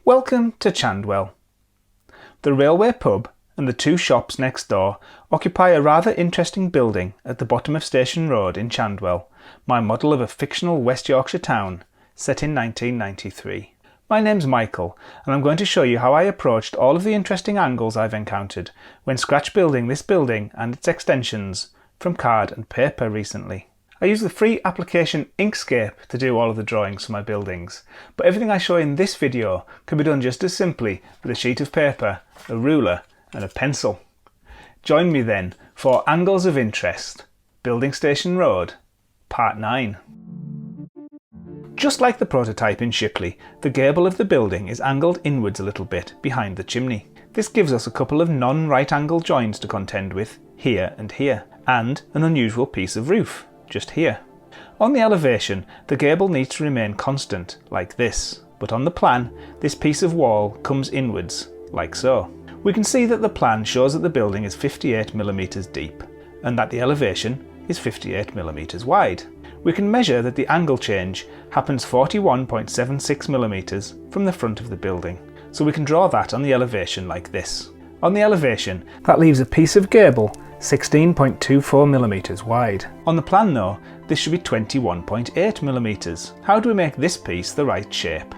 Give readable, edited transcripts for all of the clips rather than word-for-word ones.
Welcome to Chandwell. The railway pub and the two shops next door occupy a rather interesting building at the bottom of Station Road in Chandwell, my model of a fictional West Yorkshire town set in 1993. My name's Michael, and I'm going to show you how I approached all of the interesting angles I've encountered when scratch building this building and its extensions from card and paper recently. I use the free application Inkscape to do all of the drawings for my buildings, but everything I show in this video can be done just as simply with a sheet of paper, a ruler and a pencil. Join me then for Angles of Interest, Building Station Road, Part 9. Just like the prototype in Shipley, the gable of the building is angled inwards a little bit behind the chimney. This gives us a couple of non-right angle joins to contend with, here and here, and an unusual piece of roof, just here. On the elevation, the gable needs to remain constant, like this, but on the plan, this piece of wall comes inwards, like so. We can see that the plan shows that the building is 58mm deep, and that the elevation is 58mm wide. We can measure that the angle change happens 41.76mm from the front of the building, so we can draw that on the elevation like this. On the elevation, that leaves a piece of gable 16.24mm wide. On the plan though, this should be 21.8mm. How do we make this piece the right shape?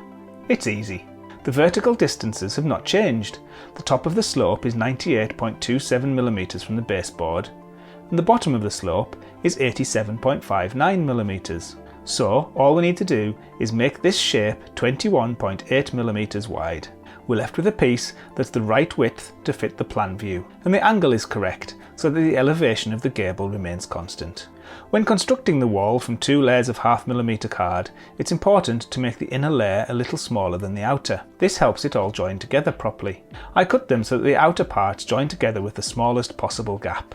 It's easy. The vertical distances have not changed. The top of the slope is 98.27mm from the baseboard, and the bottom of the slope is 87.59mm. So all we need to do is make this shape 21.8mm wide. We're left with a piece that's the right width to fit the plan view, and the angle is correct so that the elevation of the gable remains constant. When constructing the wall from two layers of 0.5mm card, it's important to make the inner layer a little smaller than the outer. This helps it all join together properly. I cut them so that the outer parts join together with the smallest possible gap.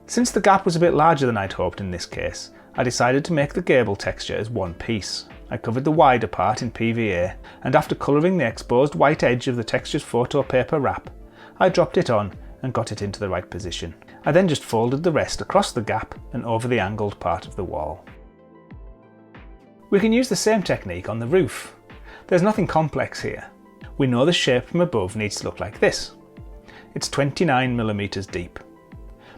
Since the gap was a bit larger than I'd hoped in this case, I decided to make the gable texture as one piece. I covered the wider part in PVA, and after colouring the exposed white edge of the textured photo paper wrap, I dropped it on and got it into the right position. I then just folded the rest across the gap and over the angled part of the wall. We can use the same technique on the roof. There's nothing complex here. We know the shape from above needs to look like this. It's 29mm deep,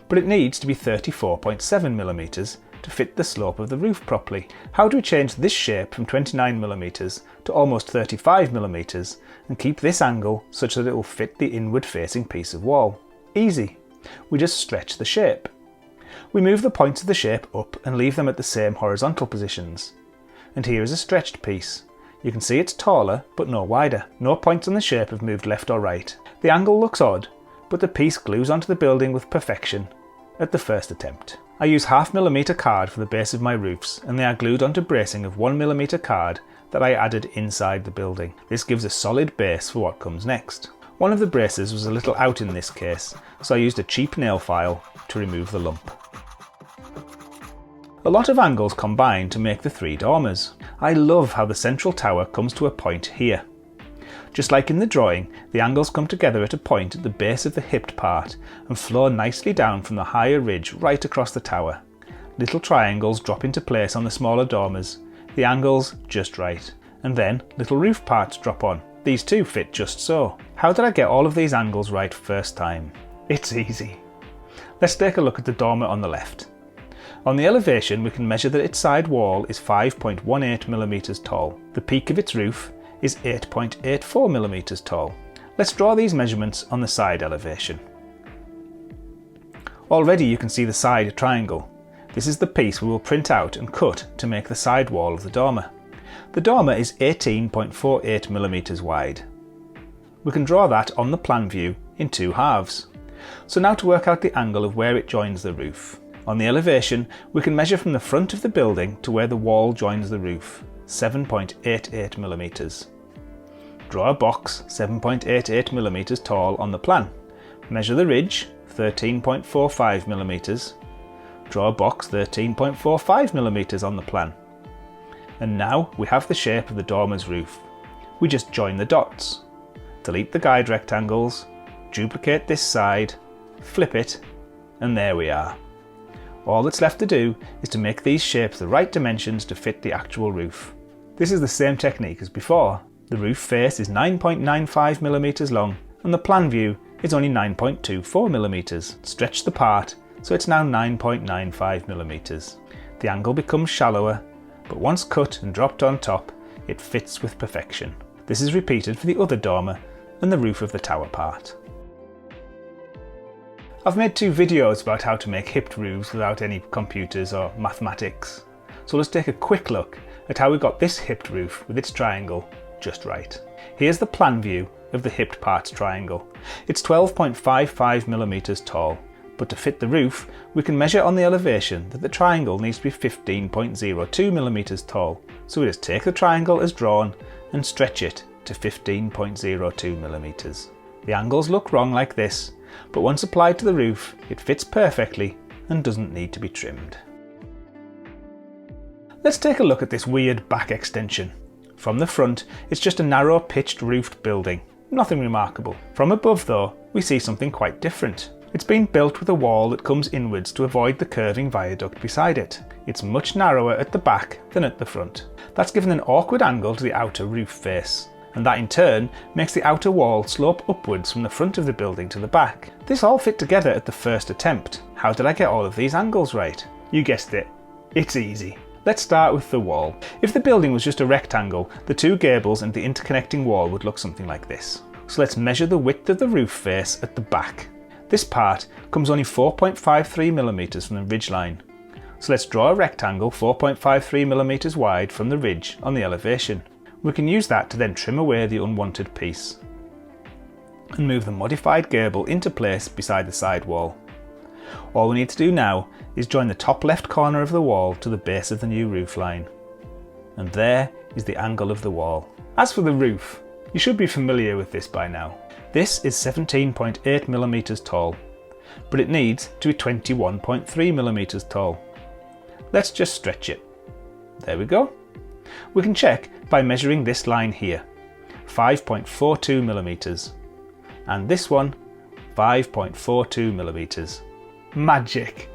but it needs to be 34.7mm to fit the slope of the roof properly. How do we change this shape from 29mm to almost 35mm and keep this angle such that it will fit the inward facing piece of wall? Easy. We just stretch the shape. We move the points of the shape up and leave them at the same horizontal positions. And here is a stretched piece. You can see it's taller but no wider. No points on the shape have moved left or right. The angle looks odd, but the piece glues onto the building with perfection at the first attempt. I use 0.5mm card for the base of my roofs, and they are glued onto bracing of 1mm card that I added inside the building. This gives a solid base for what comes next. One of the braces was a little out in this case, so I used a cheap nail file to remove the lump. A lot of angles combine to make the three dormers. I love how the central tower comes to a point here. Just like in the drawing, the angles come together at a point at the base of the hipped part and flow nicely down from the higher ridge right across the tower. Little triangles drop into place on the smaller dormers, the angles just right, and then little roof parts drop on. These too fit just so. How did I get all of these angles right first time? It's easy. Let's take a look at the dormer on the left. On the elevation, we can measure that its side wall is 5.18mm tall. The peak of its roof is 8.84mm tall. Let's draw these measurements on the side elevation. Already you can see the side triangle. This is the piece we will print out and cut to make the side wall of the dormer. The dormer is 18.48mm wide. We can draw that on the plan view in two halves. So now to work out the angle of where it joins the roof. On the elevation, we can measure from the front of the building to where the wall joins the roof, 7.88mm. Draw a box 7.88mm tall on the plan. Measure the ridge, 13.45mm. Draw a box 13.45mm on the plan. And now we have the shape of the dormer's roof. We just join the dots. Delete the guide rectangles, duplicate this side, flip it, and there we are. All that's left to do is to make these shapes the right dimensions to fit the actual roof. This is the same technique as before. The roof face is 9.95mm long and the plan view is only 9.24mm, stretched the part so it's now 9.95mm. The angle becomes shallower, but once cut and dropped on top, it fits with perfection. This is repeated for the other dormer and the roof of the tower part. I've made 2 videos about how to make hipped roofs without any computers or mathematics, so let's take a quick look at how we got this hipped roof with its triangle just right. Here's the plan view of the hipped parts triangle. It's 12.55mm tall, but to fit the roof we can measure on the elevation that the triangle needs to be 15.02mm tall, so we just take the triangle as drawn and stretch it to 15.02mm. The angles look wrong like this, but once applied to the roof it fits perfectly and doesn't need to be trimmed. Let's take a look at this weird back extension. From the front it's just a narrow pitched roofed building, nothing remarkable. From above though we see something quite different. It's been built with a wall that comes inwards to avoid the curving viaduct beside it. It's much narrower at the back than at the front. That's given an awkward angle to the outer roof face, and that in turn makes the outer wall slope upwards from the front of the building to the back. This all fit together at the first attempt. How did I get all of these angles right? You guessed it, it's easy. Let's start with the wall. If the building was just a rectangle, the 2 gables and the interconnecting wall would look something like this. So let's measure the width of the roof face at the back. This part comes only 4.53mm from the ridge line. So let's draw a rectangle 4.53mm wide from the ridge on the elevation. We can use that to then trim away the unwanted piece and move the modified gable into place beside the side wall. All we need to do now is join the top left corner of the wall to the base of the new roof line. And there is the angle of the wall. As for the roof, you should be familiar with this by now. This is 17.8mm tall, but it needs to be 21.3mm tall. Let's just stretch it. There we go. We can check by measuring this line here, 5.42mm, and this one, 5.42mm. Magic!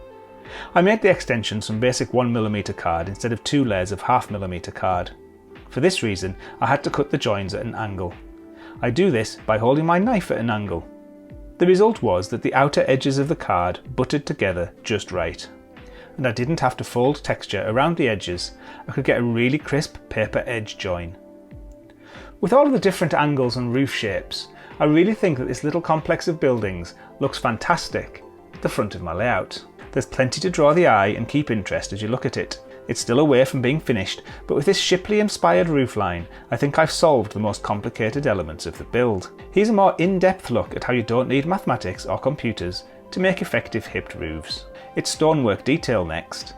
I made the extensions from basic 1mm card instead of 2 layers of 0.5mm card. For this reason, I had to cut the joins at an angle. I do this by holding my knife at an angle. The result was that the outer edges of the card butted together just right, and I didn't have to fold texture around the edges. I could get a really crisp paper edge join. With all of the different angles and roof shapes, I really think that this little complex of buildings looks fantastic at the front of my layout. There's plenty to draw the eye and keep interest as you look at it. It's still a way from being finished, but with this Shipley-inspired roofline, I think I've solved the most complicated elements of the build. Here's a more in-depth look at how you don't need mathematics or computers to make effective hipped roofs. It's stonework detail next.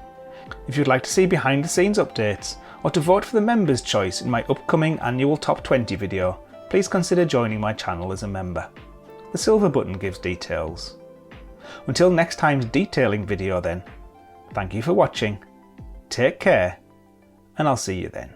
If you'd like to see behind-the-scenes updates, or to vote for the members' choice in my upcoming annual Top 20 video, please consider joining my channel as a member. The silver button gives details. Until next time's detailing video then, thank you for watching. Take care, and I'll see you then.